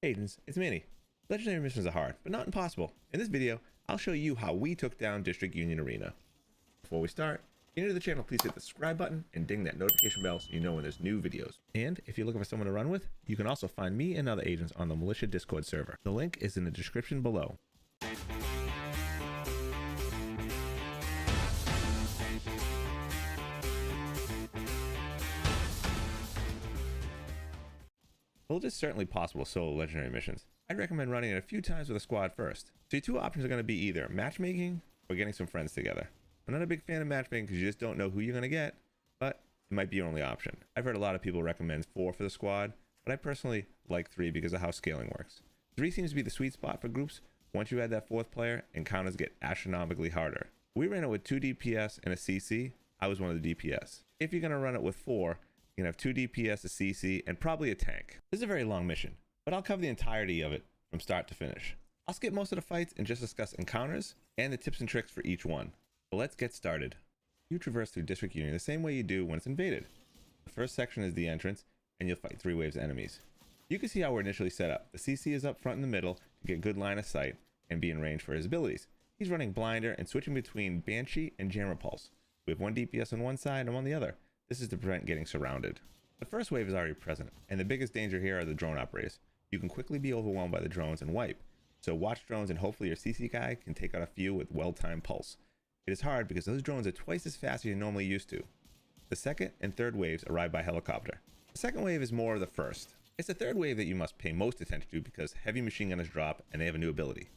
Agents, it's Manny. Legendary missions are hard, but not impossible. In this video, I'll show you how we took down District Union Arena. Before we start, if you're new to the channel, please hit the subscribe button and ding that notification bell so you know when there's new videos. And if you're looking for someone to run with, you can also find me and other agents on the Militia Discord server. The link is in the description below. While it is certainly possible solo legendary missions, I'd recommend running it a few times with a squad first. So your two options are going to be either matchmaking or getting some friends together. I'm not a big fan of matchmaking because you just don't know who you're going to get, but it might be your only option. I've heard a lot of people recommend 4 for the squad, but I personally like 3 because of how scaling works. 3 seems to be the sweet spot for groups. Once you add that 4th player, encounters get astronomically harder. We ran it with 2 DPS and a CC. I was one of the DPS. If you're going to run it with 4, you can have 2 DPS, a CC, and probably a tank. This is a very long mission, but I'll cover the entirety of it from start to finish. I'll skip most of the fights and just discuss encounters and the tips and tricks for each one. So let's get started. You traverse through District Union the same way you do when it's invaded. The first section is the entrance, and you'll fight 3 waves of enemies. You can see how we're initially set up. The CC is up front in the middle to get good line of sight and be in range for his abilities. He's running Blinder and switching between Banshee and Jam Repulse. We have 1 DPS on one side and 1 on the other. This is to prevent getting surrounded. The first wave is already present, and the biggest danger here are the drone operators. You can quickly be overwhelmed by the drones and wipe, so watch drones and hopefully your CC guy can take out a few with well-timed pulse. It is hard because those drones are twice as fast as you're normally used to. The second and third waves arrive by helicopter. The second wave is more of the first. It's the third wave that you must pay most attention to because heavy machine gunners drop and they have a new ability.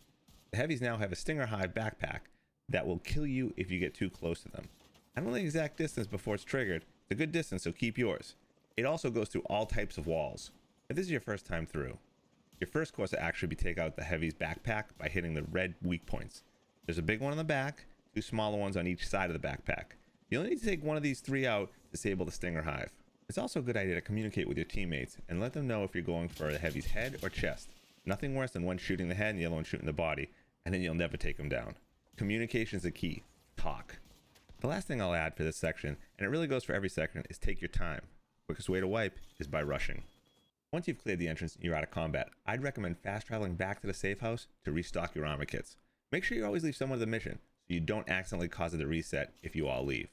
The heavies now have a Stinger Hive backpack that will kill you if you get too close to them. I don't know the exact distance before it's triggered. It's a good distance, so keep yours. It also goes through all types of walls. If this is your first time through, your first course will actually be take out the heavy's backpack by hitting the red weak points. There's a big one on the back, 2 smaller ones on each side of the backpack. You only need to take one of these 3 out to disable the Stinger Hive. It's also a good idea to communicate with your teammates and let them know if you're going for the heavy's head or chest. Nothing worse than one shooting the head and the other one shooting the body, and then you'll never take them down. Communication is the key. Talk. The last thing I'll add for this section, and it really goes for every section, is take your time. Quickest way to wipe is by rushing. Once you've cleared the entrance and you're out of combat, I'd recommend fast traveling back to the safe house to restock your armor kits. Make sure you always leave someone to the mission so you don't accidentally cause it to reset if you all leave.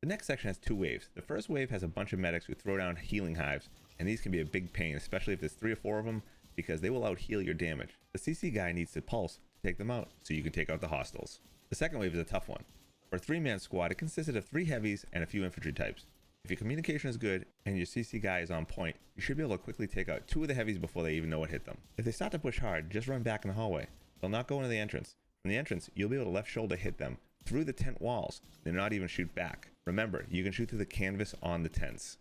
The next section has 2 waves. The first wave has a bunch of medics who throw down healing hives, and these can be a big pain, especially if there's 3 or 4 of them, because they will out heal your damage. The CC guy needs to pulse to take them out so you can take out the hostiles. The second wave is a tough one. For a 3-man squad, it consisted of 3 heavies and a few infantry types. If your communication is good and your CC guy is on point, you should be able to quickly take out 2 of the heavies before they even know what hit them. If they start to push hard, just run back in the hallway. They'll not go into the entrance. From the entrance, you'll be able to left shoulder hit them through the tent walls. They'll not even shoot back. Remember, you can shoot through the canvas on the tents.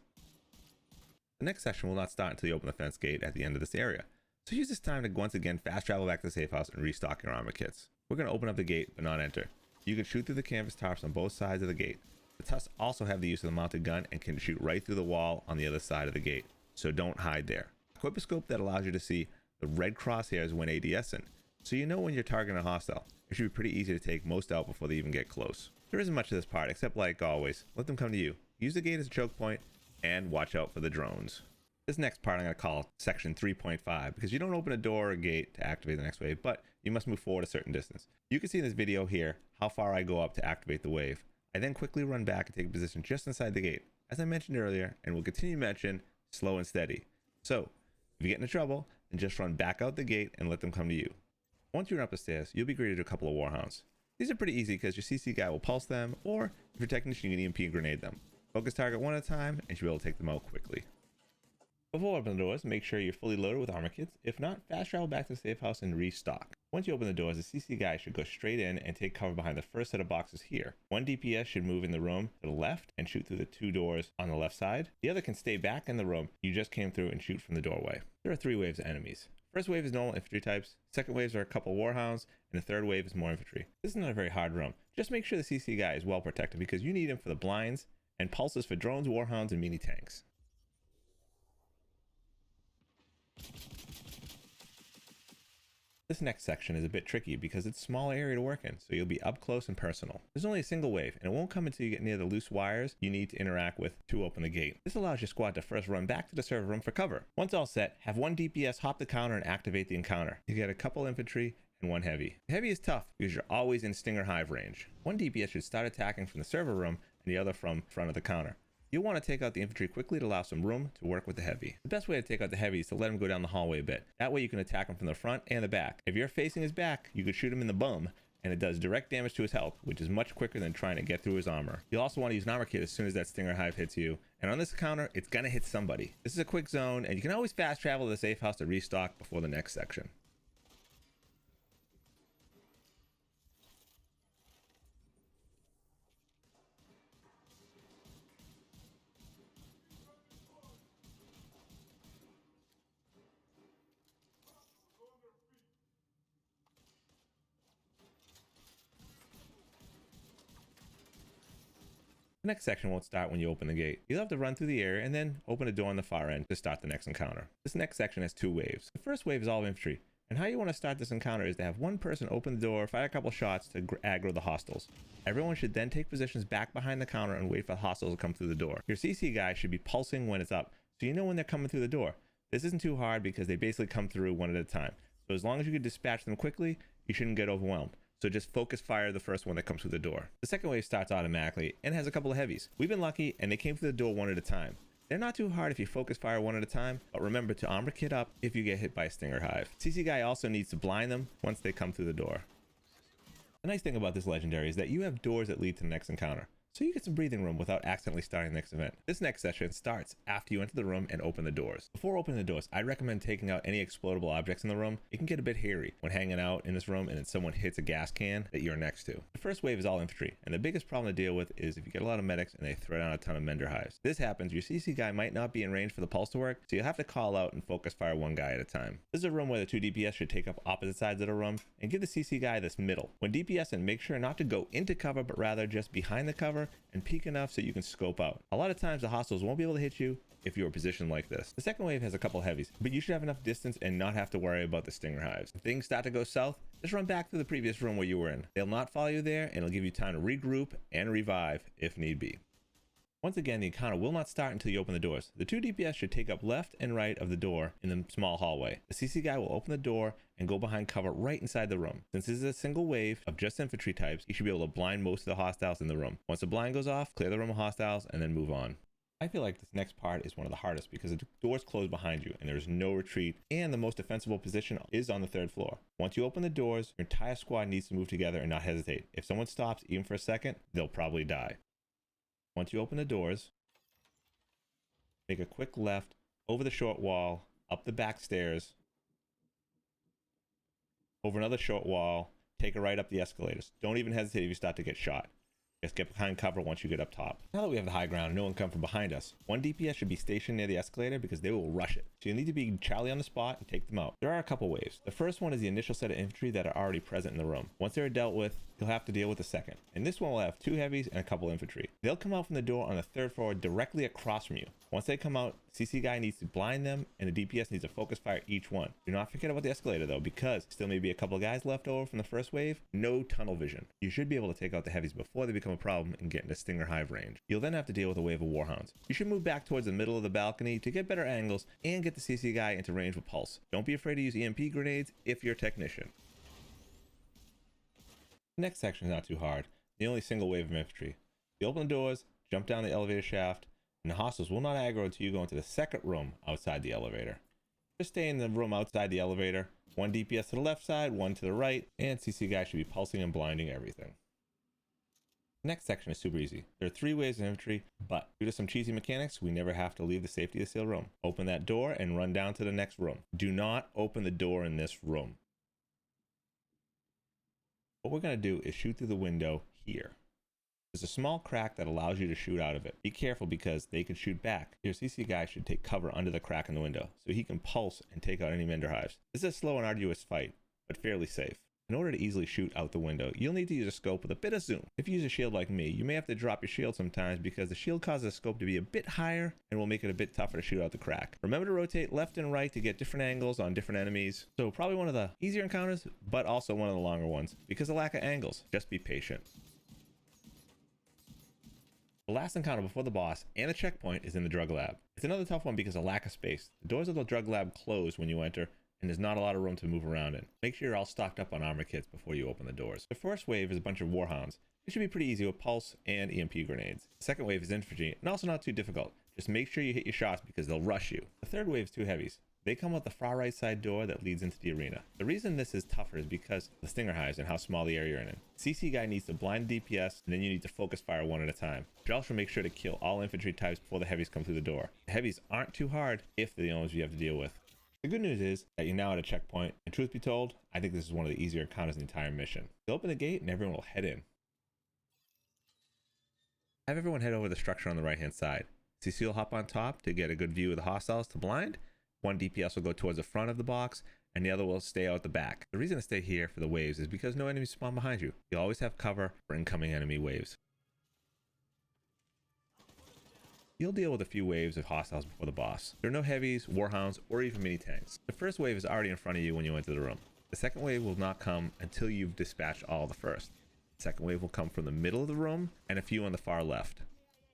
The next session will not start until you open the fence gate at the end of this area. So use this time to once again fast travel back to the safe house and restock your armor kits. We're going to open up the gate but not enter. You can shoot through the canvas tops on both sides of the gate. The Tusks also have the use of the mounted gun and can shoot right through the wall on the other side of the gate, so don't hide there. Equip a scope that allows you to see the red crosshairs when ADSing, so you know when you're targeting a hostile. It should be pretty easy to take most out before they even get close. There isn't much to this part, except like always, let them come to you. Use the gate as a choke point, and watch out for the drones. This next part I'm going to call section 3.5 because you don't open a door or a gate to activate the next wave, but you must move forward a certain distance. You can see in this video here how far I go up to activate the wave. I then quickly run back and take a position just inside the gate, as I mentioned earlier, and will continue to mention, slow and steady. So, if you get into trouble, then just run back out the gate and let them come to you. Once you're up the stairs, you'll be greeted with a couple of Warhounds. These are pretty easy because your CC guy will pulse them, or if you're a technician, you can EMP grenade them. Focus target one at a time, and you'll be able to take them out quickly. Before opening the doors, make sure you're fully loaded with armor kits. If not, fast travel back to the safe house and restock. Once you open the doors, the CC guy should go straight in and take cover behind the first set of boxes here. 1 DPS should move in the room to the left and shoot through the 2 doors on the left side. The other can stay back in the room you just came through and shoot from the doorway. There are 3 waves of enemies. First wave is normal infantry types, second waves are a couple Warhounds, and the third wave is more infantry. This is not a very hard room. Just make sure the CC guy is well protected because you need him for the blinds and pulses for drones, Warhounds, and mini tanks. This next section is a bit tricky because it's a small area to work in, so you'll be up close and personal. There's only a single wave, and it won't come until you get near the loose wires you need to interact with to open the gate. This allows your squad to first run back to the server room for cover. Once all set, have one DPS hop the counter and activate the encounter. You get a couple infantry and one heavy. The heavy is tough because you're always in Stinger Hive range. One DPS should start attacking from the server room and the other from front of the counter. You'll want to take out the infantry quickly to allow some room to work with the heavy. The best way to take out the heavy is to let him go down the hallway a bit. That way you can attack him from the front and the back. If you're facing his back, you could shoot him in the bum, and it does direct damage to his health, which is much quicker than trying to get through his armor. You'll also want to use an armor kit as soon as that Stinger Hive hits you, and on this counter, it's gonna hit somebody. This is a quick zone, and you can always fast travel to the safe house to restock before the next section. The next section won't start when you open the gate. You'll have to run through the area and then open a door on the far end to start the next encounter. This next section has 2 waves. The first wave is all infantry, and how you want to start this encounter is to have one person open the door, fire a couple shots to aggro the hostiles. Everyone should then take positions back behind the counter and wait for the hostiles to come through the door. Your CC guy should be pulsing when it's up, so you know when they're coming through the door. This isn't too hard because they basically come through one at a time. So as long as you can dispatch them quickly, you shouldn't get overwhelmed. So just focus fire the first one that comes through the door. The second wave starts automatically and has a couple of heavies. We've been lucky and they came through the door one at a time. They're not too hard if you focus fire one at a time, but remember to armor kit up if you get hit by a Stinger Hive. CC guy also needs to blind them once they come through the door. The nice thing about this legendary is that you have doors that lead to the next encounter, so you get some breathing room without accidentally starting the next event. This next session starts after you enter the room and open the doors. Before opening the doors, I'd recommend taking out any explodable objects in the room. It can get a bit hairy when hanging out in this room and then someone hits a gas can that you're next to. The first wave is all infantry, and the biggest problem to deal with is if you get a lot of medics and they throw down a ton of Mender Hives. This happens, your CC guy might not be in range for the pulse to work, so you'll have to call out and focus fire one guy at a time. This is a room where the 2 DPS should take up opposite sides of the room and give the CC guy this middle. When DPS and make sure not to go into cover but rather just behind the cover and peek enough so you can scope out. A lot of times the hostiles won't be able to hit you if you're positioned like this. The second wave has a couple heavies, but you should have enough distance and not have to worry about the Stinger Hives. If things start to go south, just run back to the previous room where you were in. They'll not follow you there and it'll give you time to regroup and revive if need be. Once again, the encounter will not start until you open the doors. The 2 DPS should take up left and right of the door in the small hallway. The CC guy will open the door and go behind cover right inside the room. Since this is a single wave of just infantry types, you should be able to blind most of the hostiles in the room. Once the blind goes off, clear the room of hostiles and then move on. I feel like this next part is one of the hardest because the doors close behind you and there is no retreat, and the most defensible position is on the 3rd floor. Once you open the doors, your entire squad needs to move together and not hesitate. If someone stops even for a second, they'll probably die. Once you open the doors, make a quick left over the short wall, up the back stairs, over another short wall, take a right up the escalators. Don't even hesitate if you start to get shot. Just get behind cover once you get up top. Now that we have the high ground and no one come from behind us, one DPS should be stationed near the escalator because they will rush it. So you need to be Charlie on the spot and take them out. There are a couple waves. The first one is the initial set of infantry that are already present in the room. Once they're dealt with, you'll have to deal with the second. And this one will have 2 heavies and a couple infantry. They'll come out from the door on the 3rd floor directly across from you. Once they come out, CC guy needs to blind them and the DPS needs to focus fire each one. Do not forget about the escalator though, because still may be a couple of guys left over from the first wave. No tunnel vision. You should be able to take out the heavies before they become a problem and get into Stinger Hive range. You'll then have to deal with a wave of Warhounds. You should move back towards the middle of the balcony to get better angles and get the CC guy into range with pulse. Don't be afraid to use EMP grenades if you're a technician. The next section is not too hard. The only single wave of infantry. You open the doors, jump down the elevator shaft, and the hostiles will not aggro until you go into the second room outside the elevator. Just stay in the room outside the elevator. 1 DPS to the left side, 1 to the right, and CC guy should be pulsing and blinding everything. The next section is super easy. There are 3 waves of infantry, but due to some cheesy mechanics, we never have to leave the safety of the sealed room. Open that door and run down to the next room. Do not open the door in this room. What we're going to do is shoot through the window here. There's a small crack that allows you to shoot out of it. Be careful because they can shoot back. Your CC guy should take cover under the crack in the window so he can pulse and take out any Mender Hives. This is a slow and arduous fight, but fairly safe. In order to easily shoot out the window, you'll need to use a scope with a bit of zoom. If you use a shield like me, you may have to drop your shield sometimes because the shield causes the scope to be a bit higher and will make it a bit tougher to shoot out the crack. Remember to rotate left and right to get different angles on different enemies. So probably one of the easier encounters, but also one of the longer ones because of lack of angles. Just be patient. The last encounter before the boss and the checkpoint is in the drug lab. It's another tough one because of lack of space. The doors of the drug lab close when you enter, and there's not a lot of room to move around in. Make sure you're all stocked up on armor kits before you open the doors. The first wave is a bunch of warhounds. It should be pretty easy with pulse and EMP grenades. The second wave is infantry, and also not too difficult. Just make sure you hit your shots because they'll rush you. The third wave is two heavies. They come out the far right side door that leads into the arena. The reason this is tougher is because of the stinger hives and how small the area you're in. CC guy needs to blind DPS, and then you need to focus fire one at a time. You also make sure to kill all infantry types before the heavies come through the door. The heavies aren't too hard if they're the only ones you have to deal with. The good news is that you're now at a checkpoint, and truth be told, I think this is one of the easier encounters in the entire mission. You'll open the gate and everyone will head in. Have everyone head over the structure on the right hand side. CC will hop on top to get a good view of the hostiles to blind. One DPS will go towards the front of the box, and the other will stay out the back. The reason to stay here for the waves is because no enemies spawn behind you. You'll always have cover for incoming enemy waves. You'll deal with a few waves of hostiles before the boss. There are no heavies, warhounds, or even mini tanks. The first wave is already in front of you when you enter the room. The second wave will not come until you've dispatched all the first. The second wave will come from the middle of the room and a few on the far left.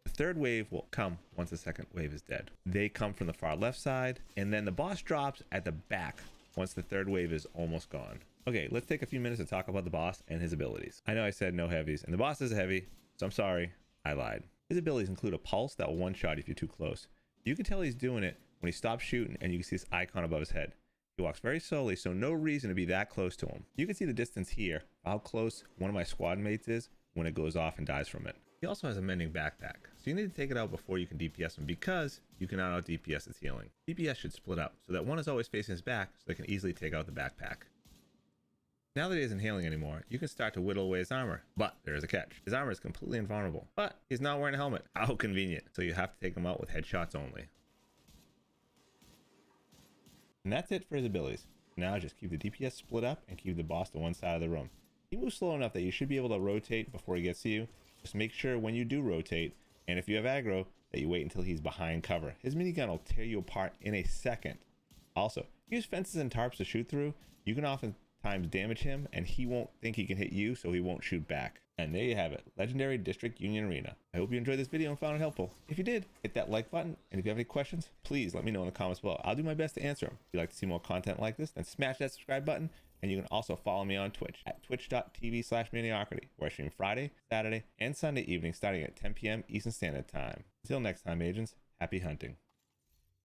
The third wave will come once the second wave is dead. They come from the far left side, and then the boss drops at the back once the third wave is almost gone. Okay, let's take a few minutes to talk about the boss and his abilities. I know I said no heavies, and the boss is a heavy, so I'm sorry, I lied. His abilities include a pulse that will one-shot if you're too close. You can tell he's doing it when he stops shooting and you can see this icon above his head. He walks very slowly, so no reason to be that close to him. You can see the distance here, how close one of my squad mates is when it goes off and dies from it. He also has a mending backpack, so you need to take it out before you can DPS him because you cannot out DPS its healing. DPS should split up so that one is always facing his back so they can easily take out the backpack. Now that he isn't healing anymore, you can start to whittle away his armor, but there is a catch. His armor is completely invulnerable, but he's not wearing a helmet. How convenient. So you have to take him out with headshots only. And that's it for his abilities. Now just keep the DPS split up and keep the boss to one side of the room. He moves slow enough that you should be able to rotate before he gets to you. Just make sure when you do rotate, and if you have aggro, that you wait until he's behind cover. His minigun will tear you apart in a second. Also, use fences and tarps to shoot through. You can oftentimes damage him, and he won't think he can hit you, so he won't shoot back. And there you have it, Legendary District Union Arena. I hope you enjoyed this video and found it helpful. If you did, hit that like button, and if you have any questions, please let me know in the comments below. I'll do my best to answer them. If you'd like to see more content like this, then smash that subscribe button. And you can also follow me on Twitch at twitch.tv/Maniocrity, where I stream Friday, Saturday, and Sunday evening starting at 10 p.m. Eastern Standard Time. Until next time, agents, happy hunting.